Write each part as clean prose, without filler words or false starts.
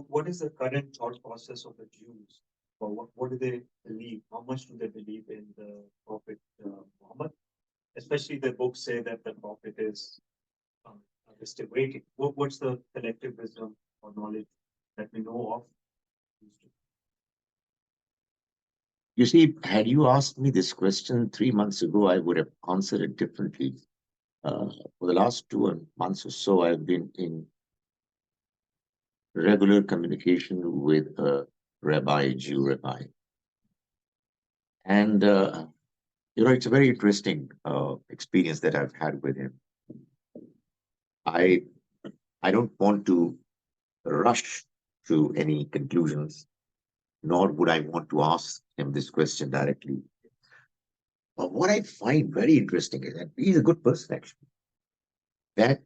what is the current thought process of the Jews? Or what do they believe? How much do they believe in the Prophet Muhammad? Especially the books say that the Prophet is still waiting. What's the collective wisdom or knowledge that we know of? You see, had you asked me this question 3 months ago, I would have answered it differently. For the last 2 months or so, I've been in regular communication with a Jew rabbi. And, it's a very interesting experience that I've had with him. I don't want to rush to any conclusions, nor would I want to ask him this question directly. But what I find very interesting is that he's a good person, actually. That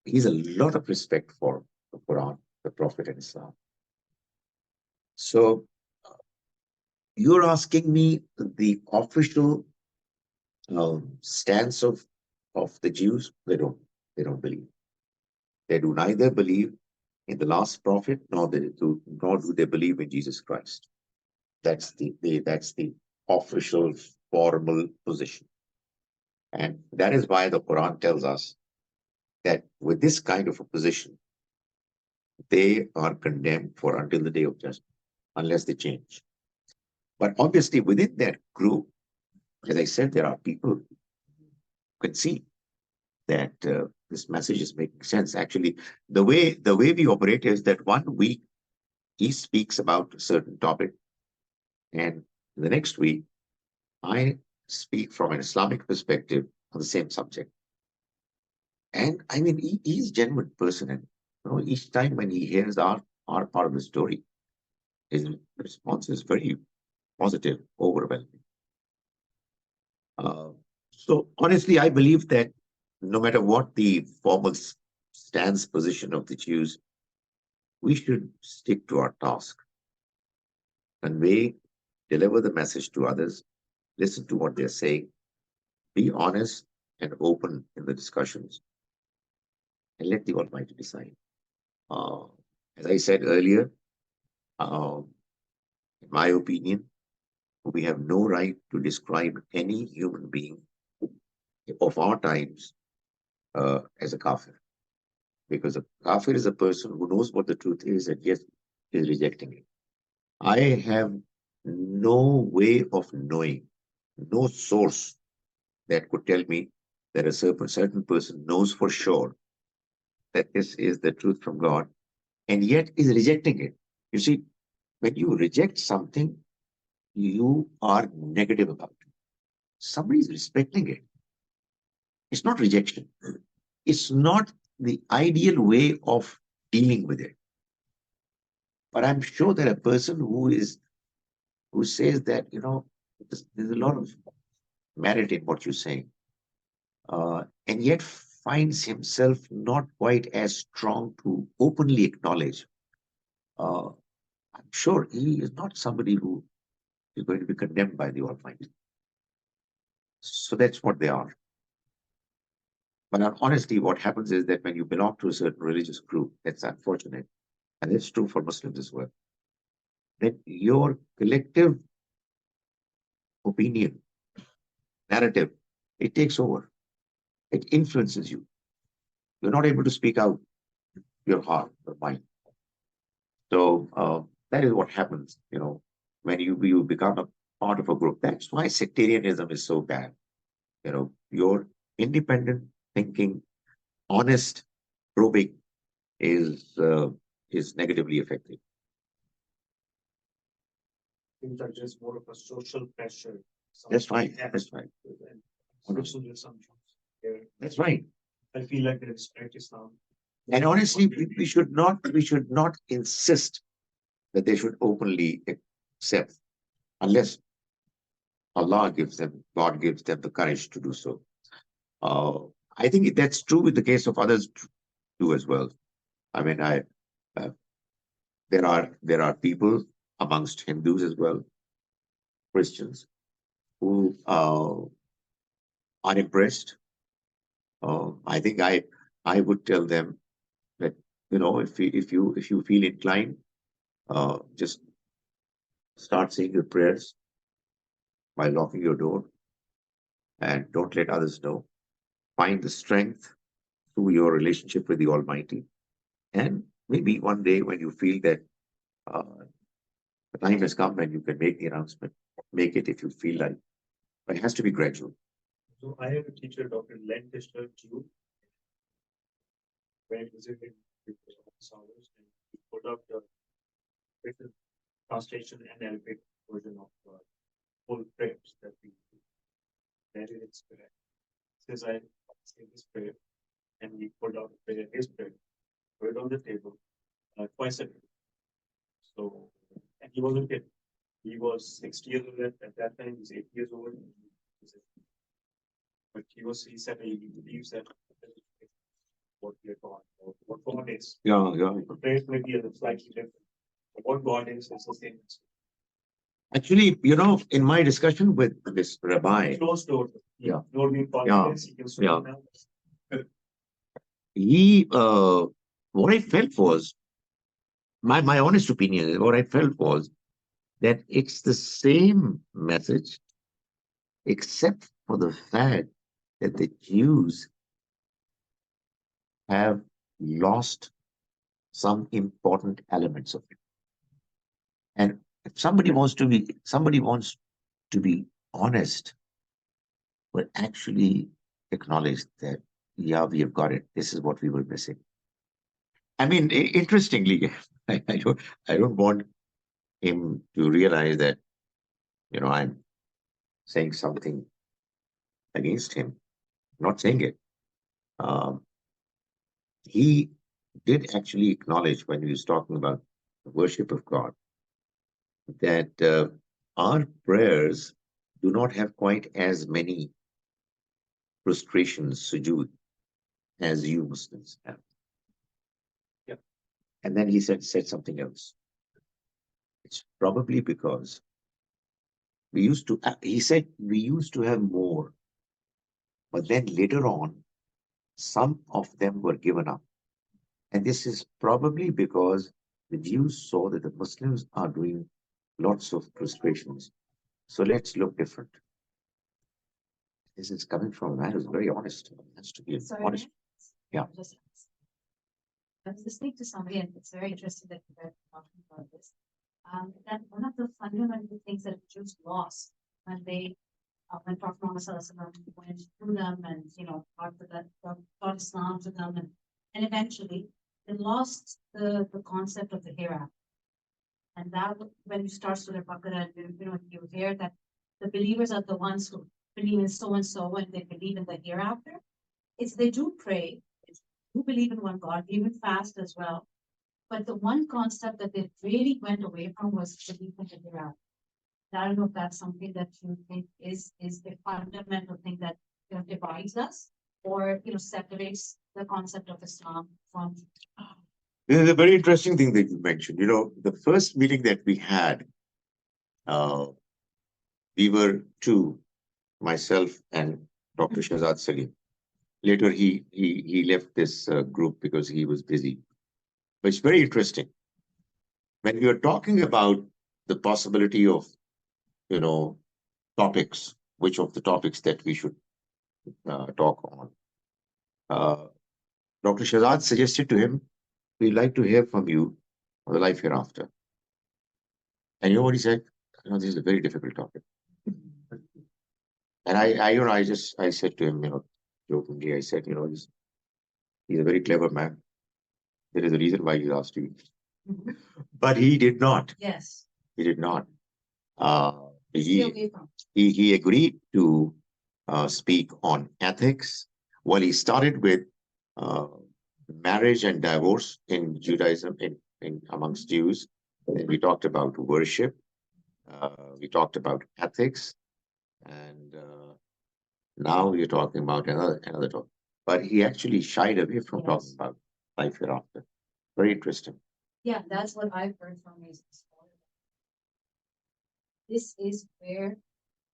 he's a lot of respect for the Quran, the Prophet, and Islam. So you're asking me the official stance of the Jews? They don't believe. They do neither believe in the last prophet, nor do they believe in Jesus Christ. That's the official formal position. And that is why the Quran tells us that with this kind of a position, they are condemned for until the day of judgment, unless they change. But obviously within that group, as I said, there are people who can see that this message is making sense. Actually, the way we operate is that 1 week he speaks about a certain topic, and the next week I speak from an Islamic perspective on the same subject. And I mean, he's a genuine person, and each time when he hears our part of the story, his response is very positive, overwhelming. So honestly, I believe that no matter what the formal stance position of the Jews, we should stick to our task. Convey, deliver the message to others, listen to what they're saying, be honest and open in the discussions, and let the Almighty decide. As I said earlier, in my opinion, we have no right to describe any human being of our times as a kafir. Because a kafir is a person who knows what the truth is and yet is rejecting it. I have no way of knowing, no source that could tell me that a certain person knows for sure that this is the truth from God and yet is rejecting it. You see, when you reject something, you are negative about it. Somebody is respecting it. It's not rejection. It's not the ideal way of dealing with it. But I'm sure that a person who says that, there's a lot of merit in what you're saying, and yet finds himself not quite as strong to openly acknowledge, I'm sure he is not somebody who is going to be condemned by the Almighty. So that's what they are. But honestly, what happens is that when you belong to a certain religious group, that's unfortunate, and it's true for Muslims as well, that your collective opinion, narrative, it takes over. It influences you. You're not able to speak out your heart, your mind. So that is what happens, when you become a part of a group. That's why sectarianism is so bad. Your independent thinking, honest probing is negatively affected. Seems like there's more of a social pressure. That's right. That's right. Also, there's some Jews there. That's right. I feel like they respect Islam. And honestly, we should not insist that they should openly accept unless God gives them the courage to do so. I think that's true with the case of others too as well. I mean, there are people amongst Hindus as well, Christians, who are impressed. I think I would tell them that if you feel inclined, Just start saying your prayers by locking your door and don't let others know. Find the strength through your relationship with the Almighty. And maybe one day when you feel that uh, the time has come when you can make the announcement, make it if you feel like. But it has to be gradual. So I have a teacher, Dr. Len Tishler, too, when I visited with the office hours, and he put up the written translation and Arabic version of full prayers that we do. That is its prayer. Says I say this prayer, and we pulled out the prayer, his prayer, put it on the table twice a day. So, and he wasn't kid. He was 60 years old at that time. He's 80 years old. But he said he believes that what we are taught, or what God is. Yeah. The prayers may be a slightly different. But what God is the same. Actually, in my discussion with this rabbi, Closed door. Yeah. No need confidence. He can Yeah. now. he, what I felt was, my honest opinion is, what I felt was that it's the same message, except for the fact that the Jews have lost some important elements of it. And if somebody wants to be honest, but actually acknowledge that, yeah, we have got it. This is what we were missing. I mean, interestingly, I don't want him to realize that, I'm saying something against him. I'm not saying it. Um, he did actually acknowledge when he was talking about the worship of God that our prayers do not have quite as many prostrations, sujood, as you Muslims have. Yep. And then he said something else. It's probably because he said we used to have more, but then later on, some of them were given up. And this is probably because the Jews saw that the Muslims are doing lots of prostrations. So let's look different. This is coming from a man who's very honest. Has to be honest. Yeah. I was listening to somebody, and it's very interesting that you're talking about this. That one of the fundamental things that Jews lost when when Prophet Muhammad went through them and taught Islam to them, and eventually they lost the concept of the hereafter. And that when you start Surah Baqarah, you hear that the believers are the ones who believe in so and so, and they believe in the hereafter. They do pray, they do believe in one God, even fast as well. But the one concept that they really went away from was belief in the hereafter. I don't know if that's something that you think is the fundamental thing that divides us, or separates the concept of Islam from. This is a very interesting thing that you mentioned. The first meeting that we had, we were two, myself and Dr. Shahzad Salim. Later, he left this group because he was busy. But it's very interesting. When we are talking about the possibility of, topics, which of the topics that we should talk on, Dr. Shahzad suggested to him, we'd like to hear from you on the life hereafter. And you know what he said? This is a very difficult topic. And I said to him, jokingly, I said, he's a very clever man. There is a reason why he asked you. But he did not. Yes. He did not. He agreed to speak on ethics. Well, he started with marriage and divorce in Judaism, in amongst Jews. Then we talked about worship. We talked about ethics, and now we're talking about another topic. But he actually shied away from talking about life hereafter. Very interesting. Yeah, that's what I've heard from his. This is where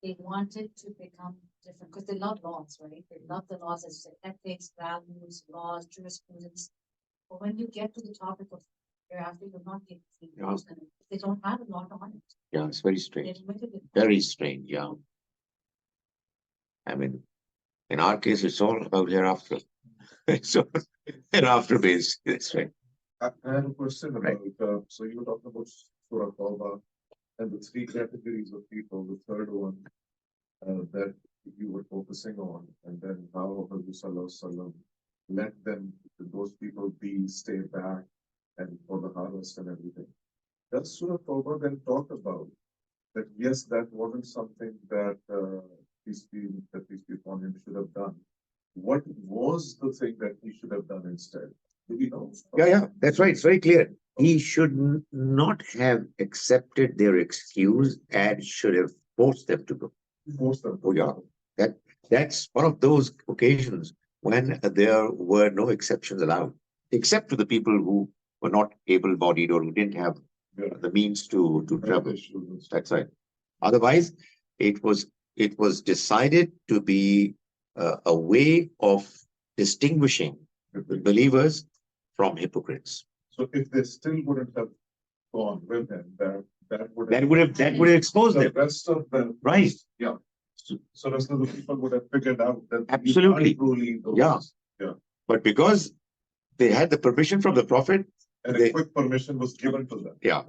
they wanted to become different, because they love laws, right? They love the laws as ethics, values, laws, jurisprudence. But when you get to the topic of hereafter will not get free. Yeah. They don't have a lot on it. Yeah, it's very They're strange. limited with Very strange, yeah. I mean, in our case, it's all about hereafter. So, hereafter based, that's right. I have a question Right. about, so you were talking about Surah Tawbah and the three categories of people. The third one that you were focusing on, and then how Prophet Sallallahu Alaihi Wasallam let them, those people be, stay back, and for the harvest and everything. Does Surah Tawbah then talk about that? Yes, that wasn't something that peace be upon him should have done. What was the thing that he should have done instead? Do we know? Yeah, that's right. It's very clear. He should not have accepted their excuse and should have forced them to go. Force them. Oh, yeah. That's one of those occasions when there were no exceptions allowed, except to the people who were not able-bodied or who didn't have Yeah. the means to travel. That's right. Otherwise, it was decided to be a way of distinguishing the believers from hypocrites. So if they still wouldn't have gone with him, that would That would have exposed the them. rest of them. Right. Yeah. So rest of the people would have figured out that we Absolutely. are truly those. Yeah. But because they had the permission from the Prophet, And they- a quick permission was given to them. yeah,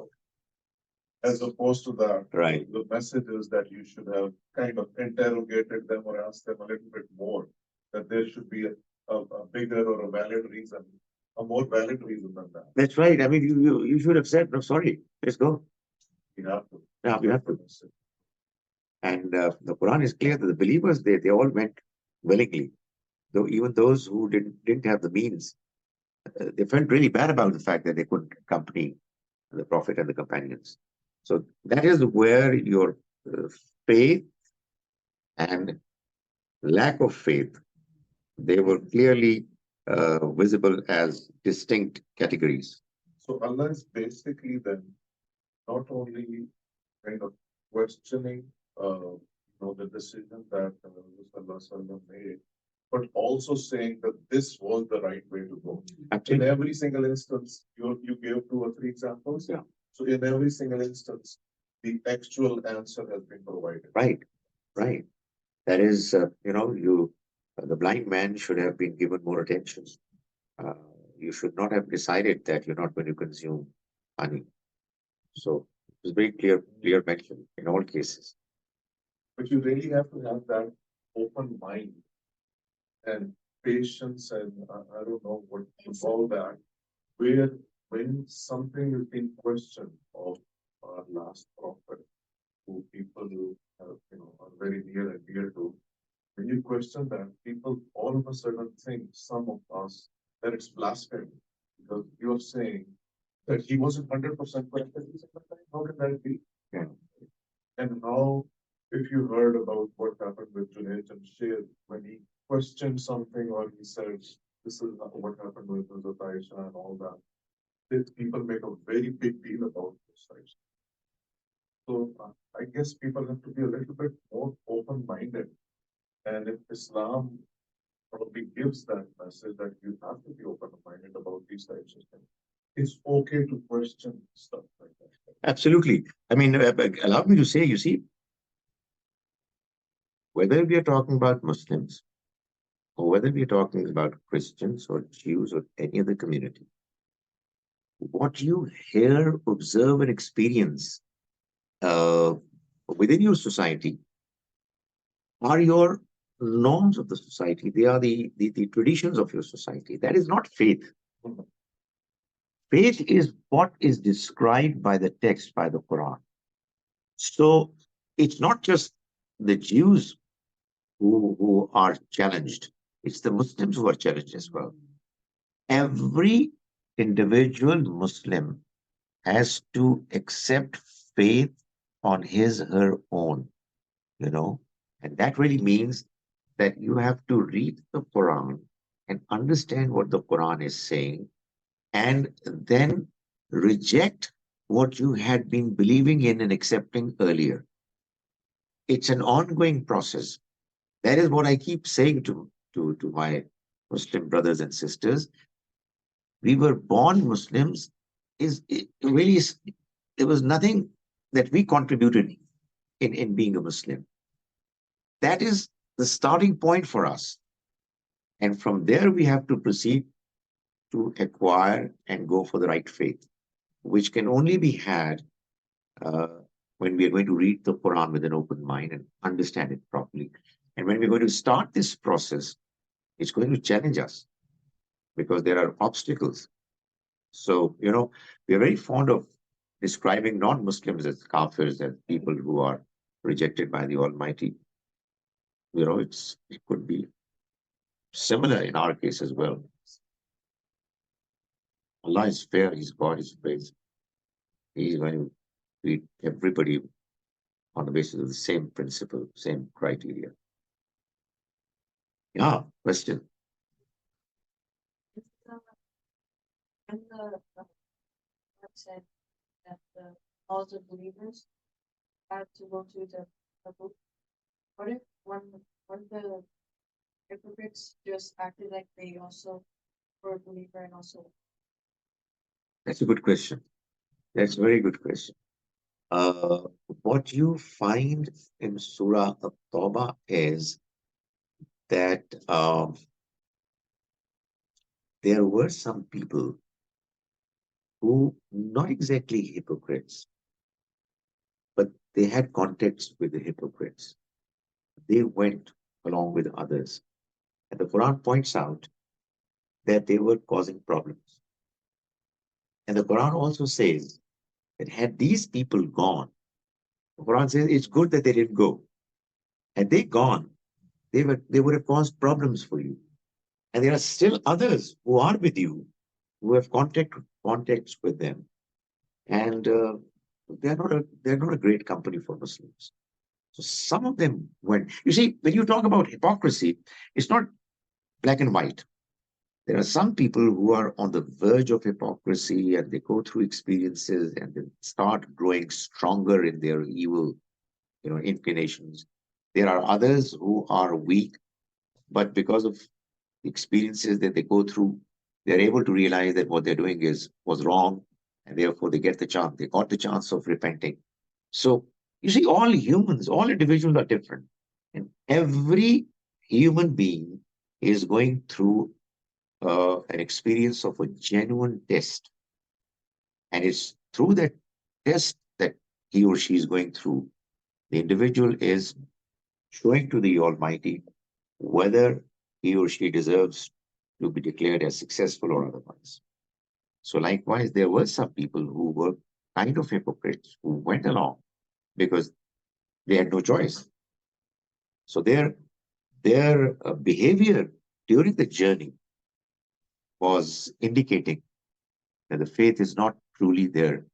As opposed to that, right. the message is that you should have kind of interrogated them or asked them a little bit more, that there should be a bigger or a valid reason, a more valid reason than that. That's right. I mean, you should have said, no, sorry, let's go. You have to. Yeah, we have to. And the Quran is clear that the believers, they all went willingly. Though even those who didn't have the means, they felt really bad about the fact that they couldn't accompany the Prophet and the companions. So that is where your faith and lack of faith, they were clearly visible as distinct categories. So Allah is basically then not only kind of questioning, the decision that Allah made, but also saying that this was the right way to go. In Actually, every single instance, you gave 2 or 3 examples. Yeah. So in every single instance, the actual answer has been provided. right. That is, the blind man should have been given more attention. You should not have decided that you're not going to consume honey. So it's very clear mention in all cases. But you really have to have that open mind and patience, and I don't know what to call that, where when something is being questioned of our last prophet, who people who have, are very near and dear to, when you question that, people all of a sudden think, some of us, that it's blasphemy, because you're saying that he wasn't 100% correct. How can that be? Yeah. And how, if you heard about what happened with Junaid and Sher, when he questioned something or he said, this is not what happened with Mr. Aisha and all that, people make a very big deal about this. So I guess people have to be a little bit more open-minded. And if Islam probably gives that message that you have to be open-minded about these types of things, it's okay to question stuff like that. Absolutely. I mean, allow me to say, you see, whether we are talking about Muslims or whether we are talking about Christians or Jews or any other community, what you hear, observe, and experience within your society are your norms of the society. They are the traditions of your society. That is not faith. Faith is what is described by the text, by the Quran. So it's not just the Jews who are challenged. It's the Muslims who are challenged as well. Every individual Muslim has to accept faith on his or her own, and that really means that you have to read the Quran and understand what the Quran is saying, and then reject what you had been believing in and accepting earlier. It's an ongoing process. That is what I keep saying to my Muslim brothers and sisters. We were born Muslims. it really is, there was nothing that we contributed in being a Muslim. That is the starting point for us. And from there, we have to proceed to acquire and go for the right faith, which can only be had uh, when we are going to read the Quran with an open mind and understand it properly. And when we're going to start this process, it's going to challenge us because there are obstacles. So, we are very fond of describing non-Muslims as kafirs, as people who are rejected by the Almighty. It could be similar in our case as well. Allah is fair, His God is praised. He is going to treat everybody on the basis of the same principle, same criteria. Yeah, question. And the said that all the believers had to go to the book. What if one the hypocrites just acted like they also were a believer and also? That's a good question. That's a very good question. What you find in Surah At-Tawbah is that there were some people who, not exactly hypocrites, but they had contacts with the hypocrites. They went along with others. And the Quran points out that they were causing problems. And the Quran also says that had these people gone, the Quran says it's good that they didn't go. Had they gone, they would have caused problems for you. And there are still others who are with you, who have contacts with them. And they're not a great company for Muslims. So some of them went. You see, when you talk about hypocrisy, it's not black and white. There are some people who are on the verge of hypocrisy and they go through experiences and they start growing stronger in their evil, inclinations. There are others who are weak, but because of experiences that they go through, they're able to realize that what they're doing was wrong, and therefore they got the chance of repenting. So you see, all humans, all individuals are different, and every human being is going through an experience of a genuine test, and it's through that test that he or she is going through. The individual is showing to the Almighty whether he or she deserves to be declared as successful or otherwise. So likewise, there were some people who were kind of hypocrites who went along because they had no choice. So their behavior during the journey was indicating that the faith is not truly there,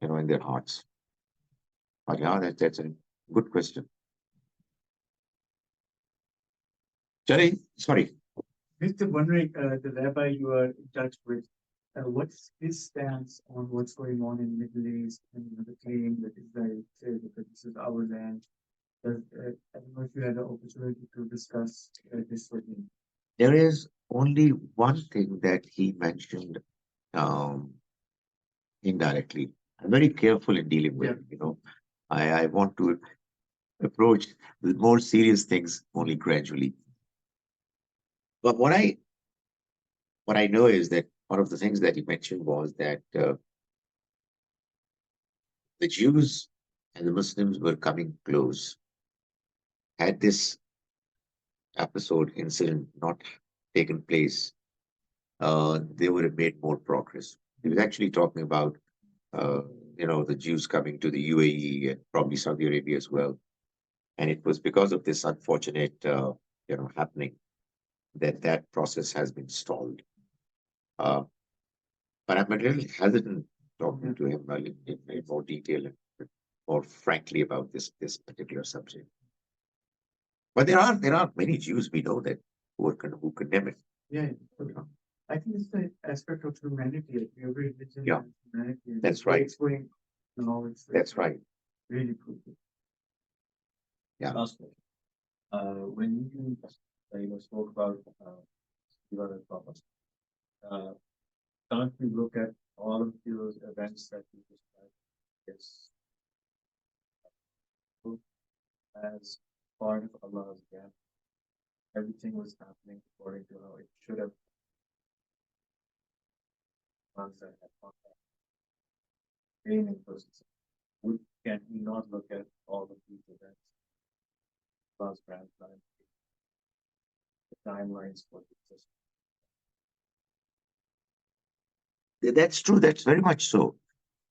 in their hearts. But yeah, that's a good question. Sorry. Just wondering, the rabbi you are in touch with, what's his stance on what's going on in the Middle East and the claim that Israel says that this is our land? I don't know if you had the opportunity to discuss this with him. There is only one thing that he mentioned indirectly. I'm very careful in dealing with, I want to approach the more serious things only gradually. But what I know is that one of the things that he mentioned was that the Jews and the Muslims were coming close. Had this incident not taken place, they would have made more progress. He was actually talking about, the Jews coming to the UAE and probably Saudi Arabia as well. And it was because of this unfortunate, happening that process has been stalled. But I'm a little hesitant talking to him in more detail and more frankly about this particular subject. But there are many Jews we know that who condemn it. Yeah, I think it's the aspect of humanity. Every religion Yeah, has humanity. that's right. It's going, That's right. Really crucial. Yeah. Last question. When you spoke about Divana Thomas, can't we look at all of those events that you described, yes, as part of Allah's plan. Everything was happening according to how it should have. Once I had contact, training process. Can we not look at all of these events? Allah's grand plan, the timelines for the system. That's true. That's very much so.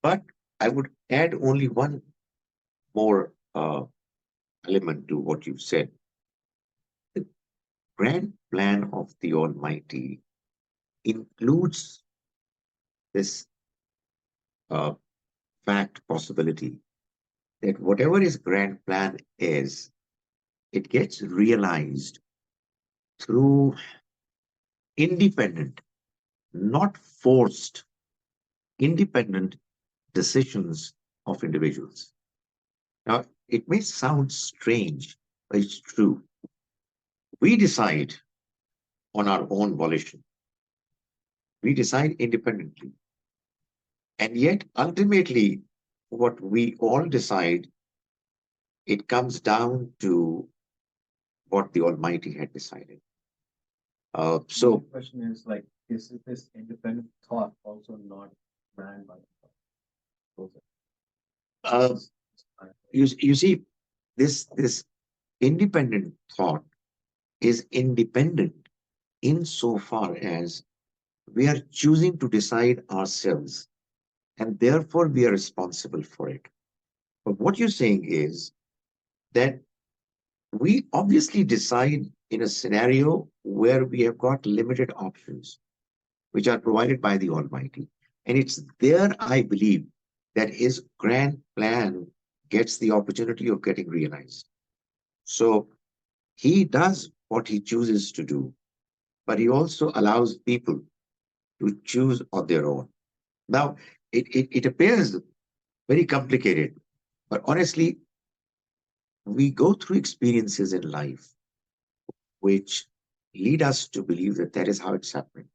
But I would add only one more element to what you've said. The grand plan of the Almighty includes this fact possibility that whatever his grand plan is, it gets realized through independent, not forced, independent decisions of individuals. Now, it may sound strange, but it's true. We decide on our own volition. We decide independently. And yet, ultimately, what we all decide, it comes down to what the Almighty had decided. The So, question is like, is this independent thought also not planned by the thought? you see, this independent thought is independent insofar as we are choosing to decide ourselves, and therefore we are responsible for it. But what you're saying is that we obviously decide in a scenario where we have got limited options, which are provided by the Almighty. And it's there, I believe, that his grand plan gets the opportunity of getting realized. So he does what he chooses to do, but he also allows people to choose on their own. Now, it appears very complicated, but honestly, we go through experiences in life which lead us to believe that that is how it's happening.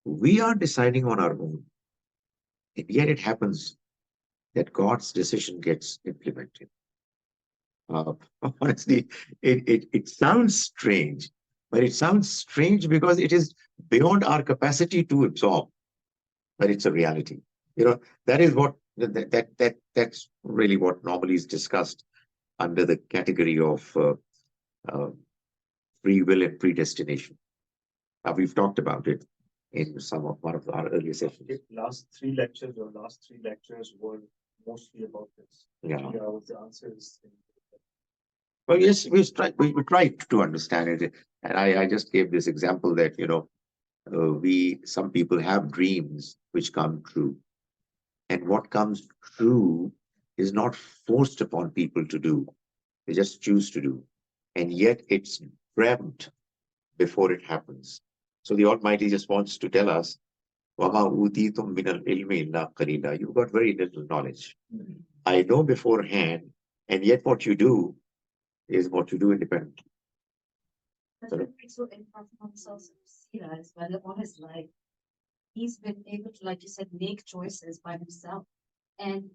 We are deciding on our own, and yet it happens that God's decision gets implemented. Honestly, it sounds strange, but it sounds strange because it is beyond our capacity to absorb, but it's a reality. That is what that's really what normally is discussed under the category of free will and predestination. We've talked about it in one of our earlier sessions. Last three lectures were mostly about this. Yeah. The answer is. Well, yes, we tried to understand it, and I just gave this example that some people have dreams which come true, and what comes true is not forced upon people to do; they just choose to do, and yet it's dreamt before it happens. So the Almighty just wants to tell us, "Wama utitum minal ilmi illa qalila." You've got very little knowledge. I know beforehand, and yet what you do is what you do independently. That's been so in Prophet Muhammad's seerah as well, all his life. He's been able to, like you said, make choices by himself. And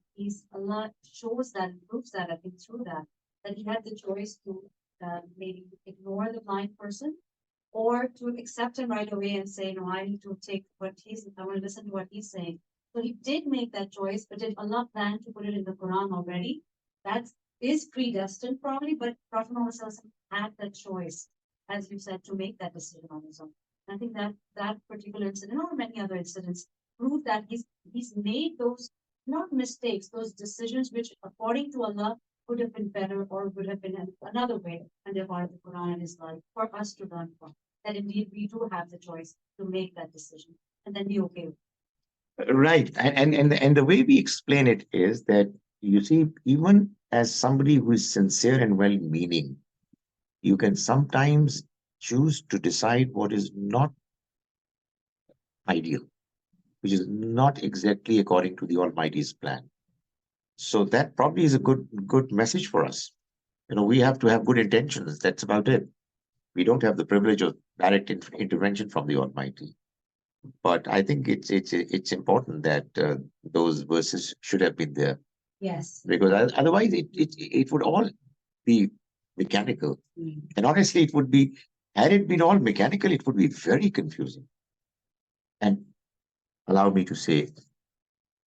Allah shows that, proves that, I think, through that he had the choice to maybe ignore the blind person or to accept him right away and say, no, I need to take I want to listen to what he's saying. So he did make that choice, but did Allah plan to put it in the Quran already? That is predestined probably, but Prophet Muhammad had that choice, as you said, to make that decision on his own. I think that particular incident or many other incidents prove that he's made those, not mistakes, those decisions which according to Allah would have been better or would have been another way, and they're part of the Quran and Islam for us to learn from. That indeed we do have the choice to make that decision and then be okay with it. Right. And the way we explain it is that, you see, even as somebody who is sincere and well-meaning, you can sometimes choose to decide what is not ideal, which is not exactly according to the Almighty's plan. So that probably is a good message for us. We have to have good intentions. That's about it. We don't have the privilege of direct intervention from the Almighty. But I think it's important that those verses should have been there, Yes. because otherwise it would all be mechanical. Mm. And honestly, it would be, had it been all mechanical, it would be very confusing. And allow me to say,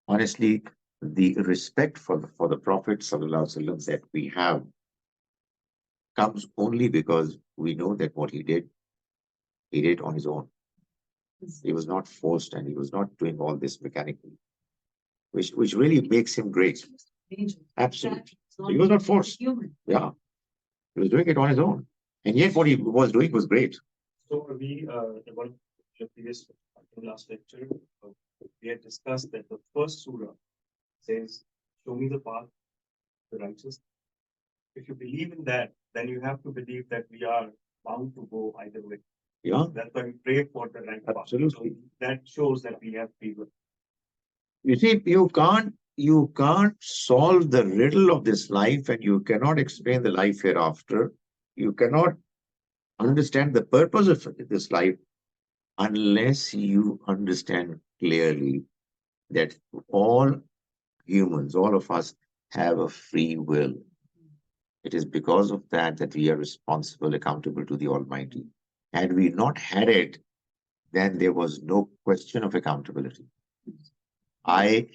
honestly, the respect for the Prophet ﷺ that we have comes only because we know that what he did on his own. He was not forced, and he was not doing all this mechanically, which really makes him great. Absolutely. He was not forced. Human. Yeah. He was doing it on his own. And yet what he was doing was great. So we, in one of the previous, I think last lecture, we had discussed that the first surah says, show me the path, the righteous. If you believe in that, then you have to believe that we are bound to go either way. Yeah. That's why we pray for the right path. Absolutely. So that shows that we have free will. You see, you can't solve the riddle of this life, and you cannot explain the life hereafter. You cannot understand the purpose of this life unless you understand clearly that all humans, all of us, have a free will. It is because of that that we are responsible, accountable to the Almighty. Had we not had it, then there was no question of accountability. I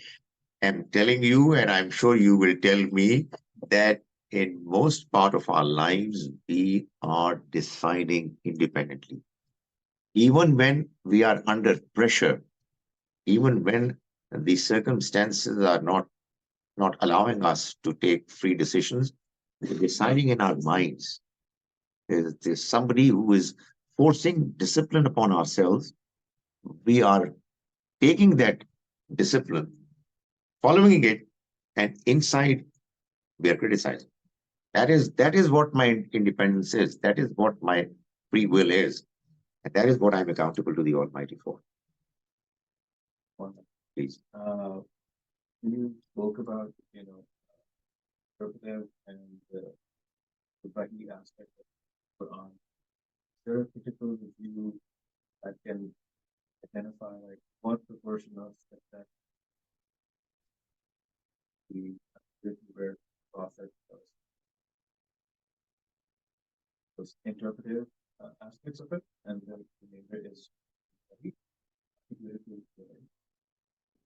am telling you, and I'm sure you will tell me, that in most part of our lives, we are deciding independently. Even when we are under pressure, even when the circumstances are not allowing us to take free decisions, we're deciding in our minds. There's somebody who is forcing discipline upon ourselves. We are taking that discipline, following it, and inside we are criticizing. That is what my independence is. That is what my free will is. And that is what I'm accountable to the Almighty for. Please. You spoke about, interpretive and the Baha'i aspect of Quran. Is there a particular review that can identify like what proportion of that the where prophet was interpretive aspects of it, and then the remainder is politically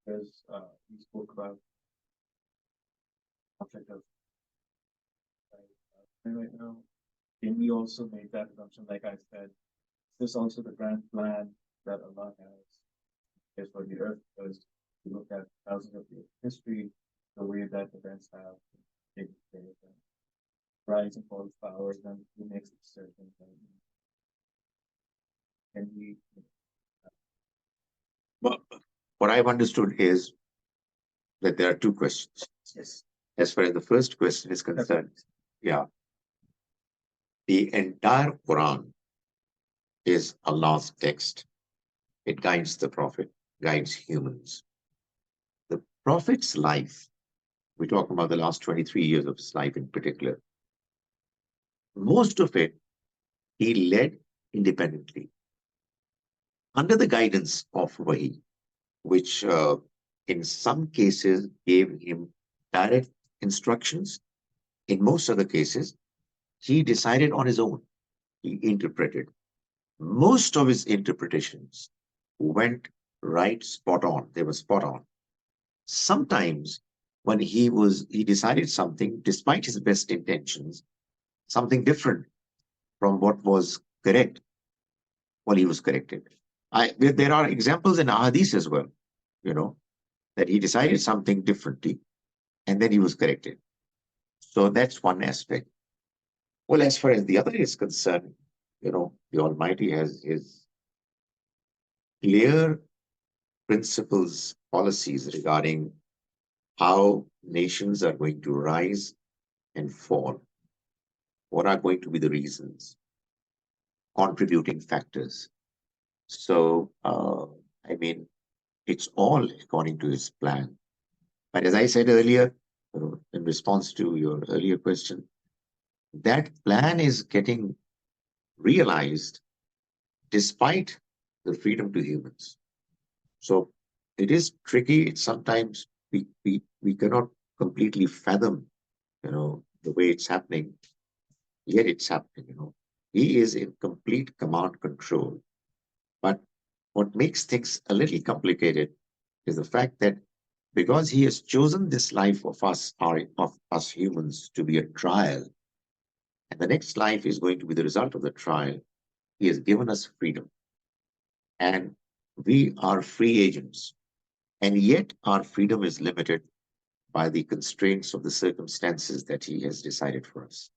because we spoke about conflict of right now. Can we also make that assumption, like I said, this also the grand plan that Allah has for the earth, because you look at thousands of years of history, the way that events have taken place, and rise and fall of powers, and who makes decisions. Can we? But what I've understood is that there are two questions. Yes. As far as the first question is concerned, yeah, the entire Quran is Allah's text. It guides the Prophet, guides humans. The Prophet's life, we talk about the last 23 years of his life in particular, most of it he led independently under the guidance of Wahi, which in some cases gave him direct instructions. In most other cases, he decided on his own. He interpreted. Most of his interpretations went right spot on. They were spot on. Sometimes when he decided something, despite his best intentions, something different from what was correct, well, he was corrected. There are examples in Ahadith as well, that he decided something differently and then he was corrected. So that's one aspect. Well, as far as the other is concerned, the Almighty has his clear principles, policies regarding how nations are going to rise and fall. What are going to be the reasons, contributing factors? So, it's all according to his plan. But as I said earlier, in response to your earlier question, that plan is getting realized despite the freedom to humans. So it is tricky. It's sometimes we cannot completely fathom, the way it's happening, yet it's happening. He is in complete command control. But what makes things a little complicated is the fact that because he has chosen this life of us humans to be a trial, and the next life is going to be the result of the trial, he has given us freedom. And we are free agents. And yet our freedom is limited by the constraints of the circumstances that he has decided for us.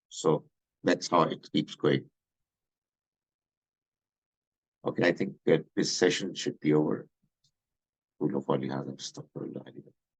So that's how it keeps going. Okay, I think that this session should be over.